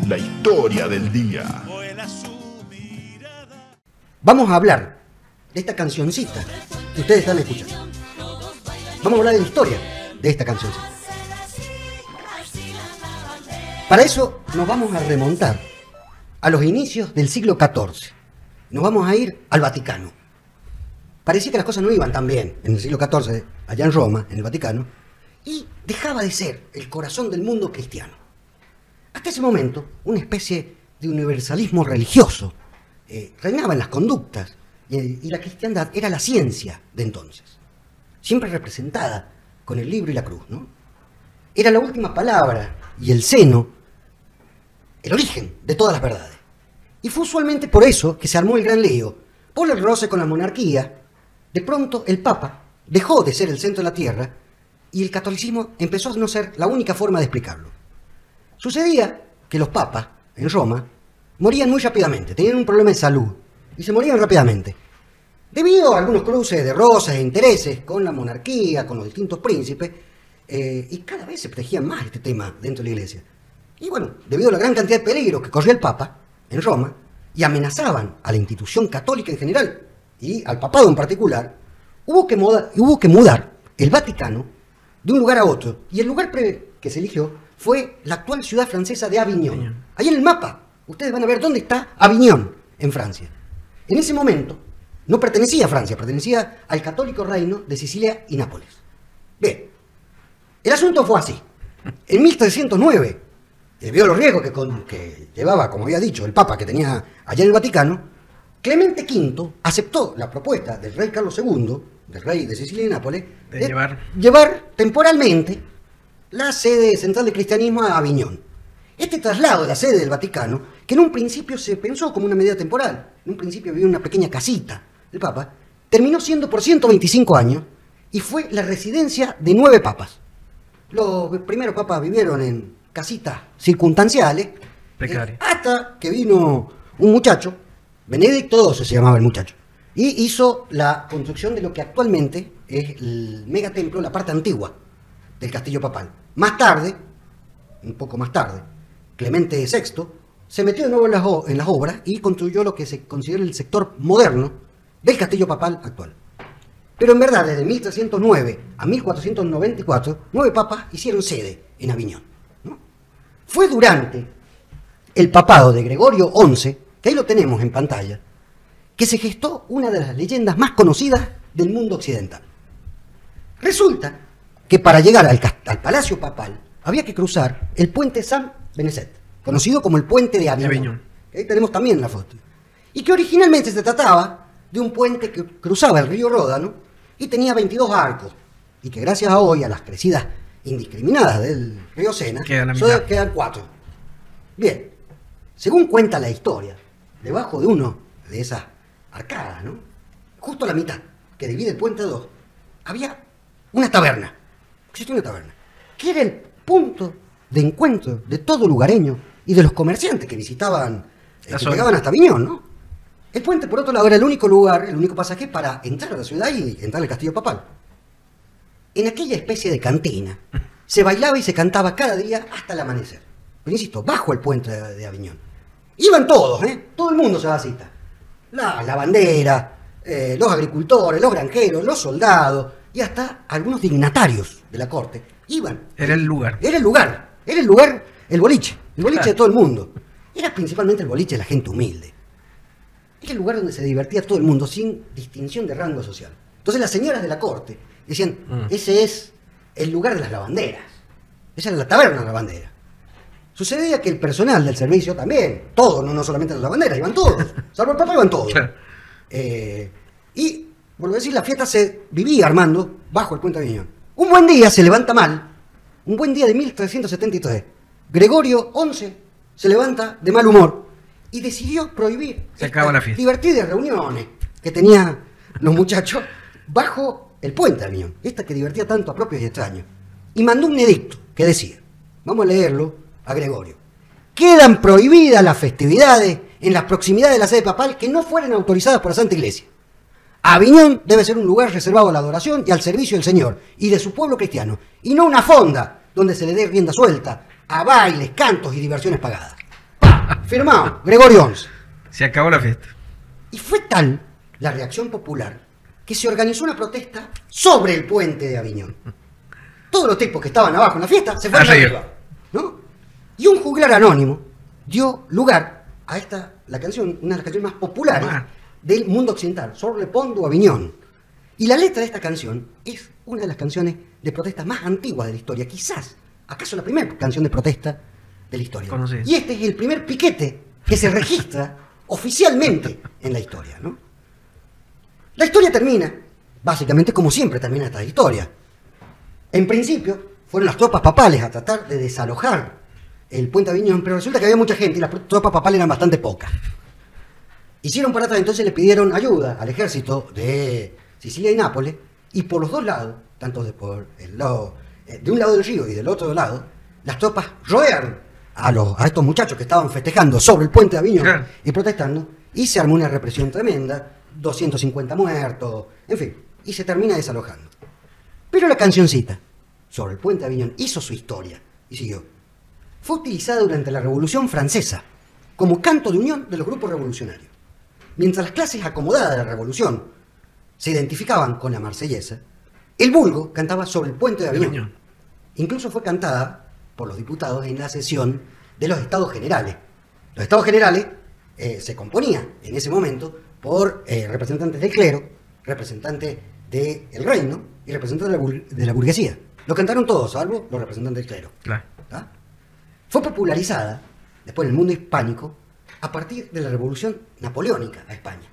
la historia del día. Vamos a hablar de esta cancioncita que ustedes están escuchando. Vamos a hablar de la historia de esta cancioncita. Para eso nos vamos a remontar a los inicios del siglo XIV. Nos vamos a ir al Vaticano. Parecía que las cosas no iban tan bien en el siglo XIV, allá en Roma, en el Vaticano, y dejaba de ser el corazón del mundo cristiano. Hasta ese momento, una especie de universalismo religioso reinaba en las conductas, y la cristiandad era la ciencia de entonces, siempre representada con el libro y la cruz, ¿no? Era la última palabra y el seno, el origen de todas las verdades. Y fue usualmente por eso que se armó el gran lío, por el roce con la monarquía. De pronto el Papa dejó de ser el centro de la tierra y el catolicismo empezó a no ser la única forma de explicarlo. Sucedía que los papas en Roma morían muy rápidamente, tenían un problema de salud y se morían rápidamente. Debido a algunos cruces de rosas e intereses con la monarquía, con los distintos príncipes, y cada vez se protegían más este tema dentro de la iglesia. Y bueno, debido a la gran cantidad de peligros que corría el Papa en Roma, y amenazaban a la institución católica en general, y al papado en particular, hubo que mudar el Vaticano de un lugar a otro, y el lugar que se eligió fue la actual ciudad francesa de Aviñón. Ahí en el mapa, ustedes van a ver dónde está Aviñón, en Francia. En ese momento, no pertenecía a Francia, pertenecía al católico reino de Sicilia y Nápoles. Bien, el asunto fue así. En 1309, debido a los riesgos que llevaba, como había dicho, el Papa que tenía allá en el Vaticano, Clemente V aceptó la propuesta del rey Carlos II, del rey de Sicilia y Nápoles, de llevar temporalmente la sede central del cristianismo a Aviñón. Este traslado de la sede del Vaticano, que en un principio se pensó como una medida temporal, en un principio vivía en una pequeña casita del Papa, terminó siendo por 125 años y fue la residencia de 9 papas. Los primeros papas vivieron en casitas circunstanciales, hasta que vino un muchacho, Benedicto XII se llamaba el muchacho, y hizo la construcción de lo que actualmente es el megatemplo, la parte antigua del castillo papal. Más tarde, un poco más tarde, Clemente VI se metió de nuevo en las obras y construyó lo que se considera el sector moderno del castillo papal actual. Pero en verdad, desde 1309 a 1494, 9 papas hicieron sede en Aviñón, ¿no? Fue durante el papado de Gregorio XI, que ahí lo tenemos en pantalla, que se gestó una de las leyendas más conocidas del mundo occidental. Resulta que para llegar al Palacio Papal había que cruzar el puente San Benezet, conocido como el puente de Aviñón. Ahí tenemos también la foto. Y que originalmente se trataba de un puente que cruzaba el río Ródano y tenía 22 arcos, y que gracias a hoy, a las crecidas indiscriminadas del río Sena, quedan 4. Bien, según cuenta la historia, debajo de uno de esas arcadas, ¿no?, justo a la mitad, que divide el puente a 2, había una taberna. Existía una taberna, que era el punto de encuentro de todo lugareño y de los comerciantes que visitaban, que llegaban hasta Aviñón, ¿no? El puente, por otro lado, era el único lugar, el único pasaje para entrar a la ciudad y entrar al castillo papal. En aquella especie de cantina se bailaba y se cantaba cada día hasta el amanecer. Pero insisto, bajo el puente de Aviñón. Iban todos, todo el mundo se daba cita. La bandera, los agricultores, los granjeros, los soldados y hasta algunos dignatarios de la corte. Iban. Era el lugar. Era el lugar, el boliche de todo el mundo. Era principalmente el boliche de la gente humilde. Era el lugar donde se divertía todo el mundo sin distinción de rango social. Entonces las señoras de la corte decían, ese es el lugar de las lavanderas. Esa era la taberna de la lavandera. Sucedía que el personal del servicio también, todos, no solamente las lavanderas, iban todos. Salvo el Papa, iban todos. Y, vuelvo a decir, la fiesta se vivía armando bajo el puente de Aviñón. Un buen día se levanta mal, un buen día de 1373. Gregorio XI se levanta de mal humor y decidió prohibir estas divertidas reuniones que tenían los muchachos bajo el puente de Aviñón, esta que divertía tanto a propios y extraños. Y mandó un edicto que decía, vamos a leerlo a Gregorio: quedan prohibidas las festividades en las proximidades de la sede papal que no fueran autorizadas por la Santa Iglesia. Aviñón debe ser un lugar reservado a la adoración y al servicio del Señor y de su pueblo cristiano, y no una fonda donde se le dé rienda suelta a bailes, cantos y diversiones pagadas. Firmado, Gregorio XI. Se acabó la fiesta. Y fue tal la reacción popular que se organizó una protesta sobre el puente de Aviñón. Todos los tipos que estaban abajo en la fiesta se fueron arriba, ¿no? Y un juglar anónimo dio lugar a la canción, una de las canciones más populares del mundo occidental, Sur le Pont d'Avignon. Y la letra de esta canción es una de las canciones de protesta más antiguas de la historia, quizás, acaso la primera canción de protesta de la historia. ¿Conoces? Y este es el primer piquete que se registra oficialmente en la historia, ¿no? La historia termina, básicamente como siempre termina esta historia. En principio, fueron las tropas papales a tratar de desalojar el puente de Aviñón, pero resulta que había mucha gente y las tropas papales eran bastante pocas. Hicieron para atrás, entonces le pidieron ayuda al ejército de Sicilia y Nápoles, y por los dos lados, tanto de un lado del río y del otro lado, las tropas rodearon a estos muchachos que estaban festejando sobre el puente de Aviñón y protestando, y se armó una represión tremenda, 250 muertos, en fin, y se termina desalojando. Pero la cancioncita sobre el puente de Aviñón hizo su historia y siguió. Fue utilizada durante la Revolución Francesa como canto de unión de los grupos revolucionarios. Mientras las clases acomodadas de la Revolución se identificaban con la marsellesa, el vulgo cantaba sobre el puente de Aviñón. Incluso fue cantada por los diputados en la sesión de los Estados Generales. Los Estados Generales se componían en ese momento por representantes del clero, representantes del reino y representantes de la burguesía. Lo cantaron todos, salvo los representantes del clero. Claro. ¿Tá? Fue popularizada después en el mundo hispánico a partir de la Revolución Napoleónica a España.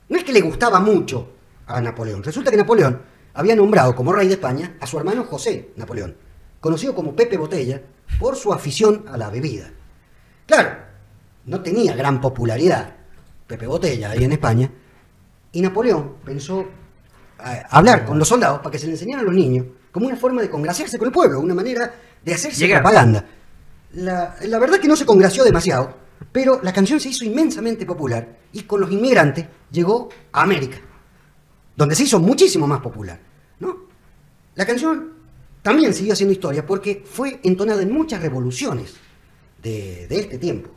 No es que le gustaba mucho a Napoleón. Resulta que Napoleón había nombrado como rey de España a su hermano José Napoleón, conocido como Pepe Botella por su afición a la bebida. Claro, no tenía gran popularidad Pepe Botella ahí en España, y Napoleón pensó hablar con los soldados para que se le enseñara a los niños como una forma de congraciarse con el pueblo, una manera de hacerse propaganda. La verdad que no se congració demasiado, pero la canción se hizo inmensamente popular y con los inmigrantes llegó a América, donde se hizo muchísimo más popular, ¿no? La canción también siguió haciendo historia porque fue entonada en muchas revoluciones de este tiempo.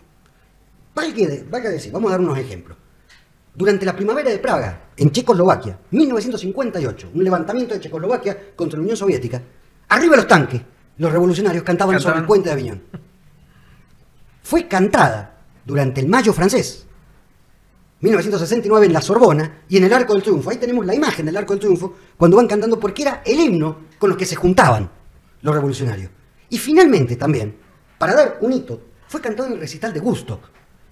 Valga decir, vamos a dar unos ejemplos. Durante la primavera de Praga, en Checoslovaquia, 1958, un levantamiento de Checoslovaquia contra la Unión Soviética, arriba de los tanques, los revolucionarios cantaban sobre el puente de Aviñón. Fue cantada durante el Mayo francés, 1969, en la Sorbona y en el Arco del Triunfo. Ahí tenemos la imagen del Arco del Triunfo cuando van cantando, porque era el himno con los que se juntaban los revolucionarios. Y finalmente también, para dar un hito, fue cantado en el recital de Woodstock,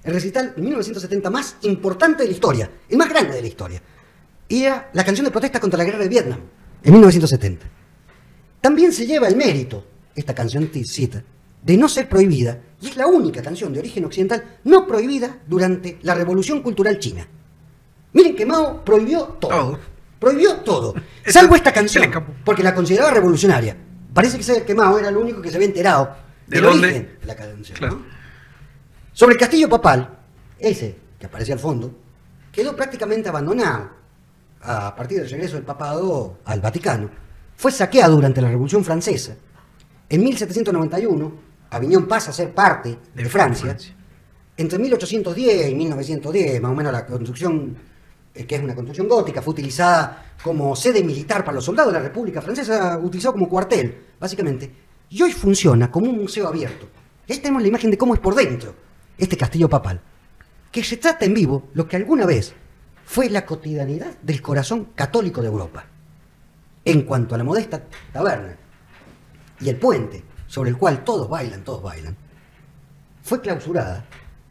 el recital en 1970 más importante de la historia, el más grande de la historia. Y era la canción de protesta contra la guerra de Vietnam, en 1970. También se lleva el mérito, esta canción cita, de no ser prohibida, y es la única canción de origen occidental no prohibida durante la Revolución Cultural China. Miren que Mao prohibió todo. Prohibió todo, salvo esta canción, porque la consideraba revolucionaria. Parece que Mao era el único que se había enterado del origen de la canción, claro, ¿no? Sobre el castillo papal, ese que aparece al fondo, quedó prácticamente abandonado a partir del regreso del papado al Vaticano. Fue saqueado durante la Revolución Francesa. En 1791, Aviñón pasa a ser parte de Francia. Entre 1810 y 1910, más o menos, la construcción, que es una construcción gótica, fue utilizada como sede militar para los soldados de la República Francesa, utilizado como cuartel, básicamente. Y hoy funciona como un museo abierto. Y ahí tenemos la imagen de cómo es por dentro este castillo papal, que retrata en vivo lo que alguna vez fue la cotidianidad del corazón católico de Europa. En cuanto a la modesta taberna y el puente sobre el cual todos bailan, fue clausurada,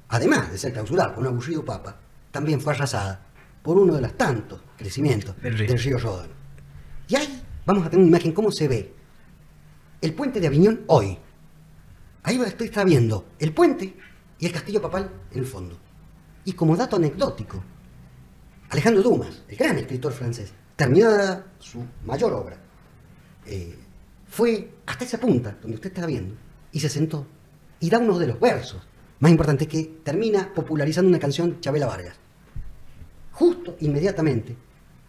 además de ser clausurada por un aburrido papa, también fue arrasada por uno de los tantos crecimientos del río Ródano. Y ahí vamos a tener una imagen cómo se ve el puente de Aviñón hoy. Ahí está viendo el puente y el castillo papal en el fondo. Y como dato anecdótico, Alejandro Dumas, el gran escritor francés, terminada su mayor obra, fue hasta esa punta donde usted está viendo y se sentó y da uno de los versos más importantes, que termina popularizando una canción, Chabela Vargas, justo inmediatamente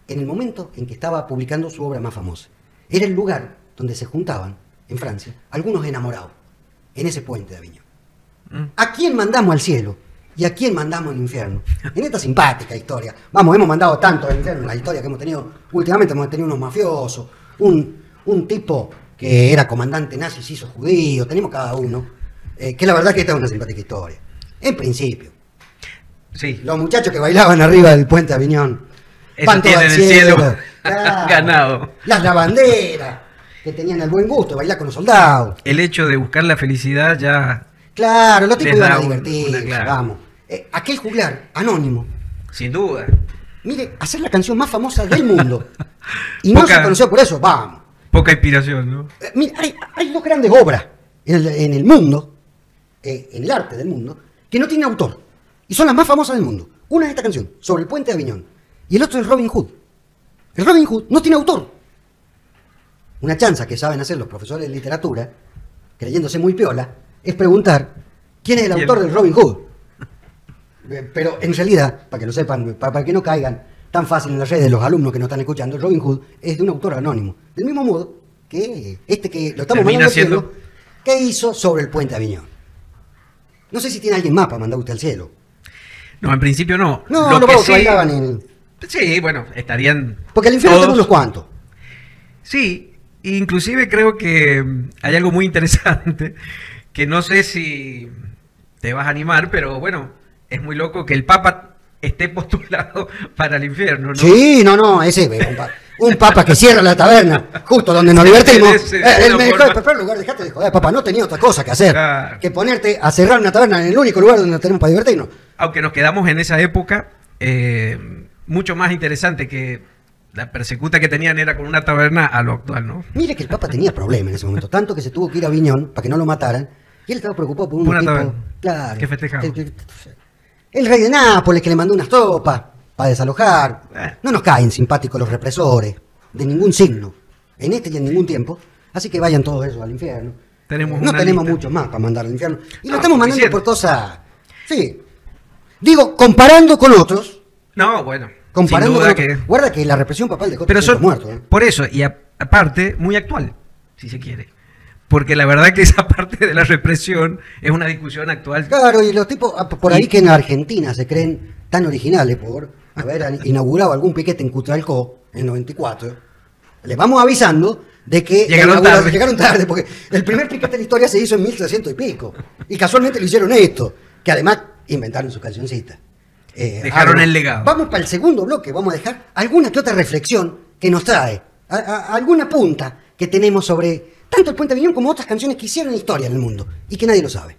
en el momento en que estaba publicando su obra más famosa. Era el lugar donde se juntaban en Francia algunos enamorados, en ese puente de Aviñón. ¿A quién mandamos al cielo? ¿Y a quién mandamos al infierno? En esta simpática historia. Vamos, hemos mandado tanto al infierno en la historia que hemos tenido. Últimamente hemos tenido unos mafiosos, un tipo que era comandante nazi, se hizo judío, tenemos cada uno. Que la verdad que esta es una simpática historia. En principio. Sí. Los muchachos que bailaban arriba del puente Aviñón. Eso tienen el cielo Claro. ganado. Las lavanderas, que tenían el buen gusto de bailar con los soldados. El hecho de buscar la felicidad ya, Claro, los tipos Les iban da a una, divertirse, claro. vamos. Aquel juglar anónimo, sin duda. mire, hacer la canción más famosa del mundo. Y no Poca- se conoció por eso, vamos. Poca inspiración, ¿no? Mire, hay dos grandes obras en el mundo, en el arte del mundo, que no tienen autor. Y son las más famosas del mundo. Una es esta canción, sobre el puente de Aviñón. Y el otro es Robin Hood. El Robin Hood no tiene autor. Una chanza que saben hacer los profesores de literatura, creyéndose muy piola, es preguntar quién es el autor del Robin Hood. Pero en realidad, para que lo sepan, para que no caigan tan fácil en las redes de los alumnos que no están escuchando, el Robin Hood es de un autor anónimo. Del mismo modo que este que lo estamos Termina mandando al siendo- cielo, que hizo sobre el puente Aviñón. No sé si tiene alguien más para mandar usted al cielo. No, en principio no. No, Lo los que vagos que sí- bailaban en... Sí, bueno, estarían. Porque el infierno todos- tenemos unos cuantos. Sí, inclusive creo que hay algo muy interesante que no sé si te vas a animar, pero bueno, es muy loco que el Papa esté postulado para el infierno, ¿no? Sí, no, ese es un papa que cierra la taberna, justo donde nos divertimos. Ese, Él una me dijo, forma- en primer lugar, dejate de joder, papá, no tenía otra cosa que hacer Claro. que ponerte a cerrar una taberna en el único lugar donde nos tenemos para divertirnos. Aunque nos quedamos en esa época, mucho más interesante que la persecuta que tenían era con una taberna a lo actual, ¿no? Mire que el papa tenía problemas en ese momento, tanto que se tuvo que ir a Aviñón para que no lo mataran, y él estaba preocupado por un Una tipo, taberna claro, que festejaba. El rey de Nápoles que le mandó unas tropas para desalojar. Eh. No nos caen simpáticos los represores, de ningún signo, en este y en ningún tiempo, así que vayan todos esos al infierno. Tenemos No una tenemos lista. muchos más para mandar al infierno. Y lo No, estamos mandando suficiente. por cosas. Sí. Digo, comparando con otros. No, bueno. Comparando sin con duda otros. que... Guarda que la represión papal dejó Pero 300 son, muertos. ¿Eh? por eso, y aparte, muy actual, si se quiere. Porque la verdad que esa parte de la represión es una discusión actual. Claro, y los tipos por ahí Y- que en Argentina se creen tan originales por haber inaugurado algún piquete en Cutralcó en 94. Les vamos avisando de que llegaron tarde, porque el primer piquete de la historia se hizo en 1300 y pico. Y casualmente lo hicieron esto, que además inventaron su cancioncita. Dejaron el legado. Vamos para el segundo bloque, vamos a dejar alguna que otra reflexión que nos trae, alguna punta que tenemos sobre tanto el Puente Aviñón como otras canciones que hicieron historia en el mundo y que nadie lo sabe.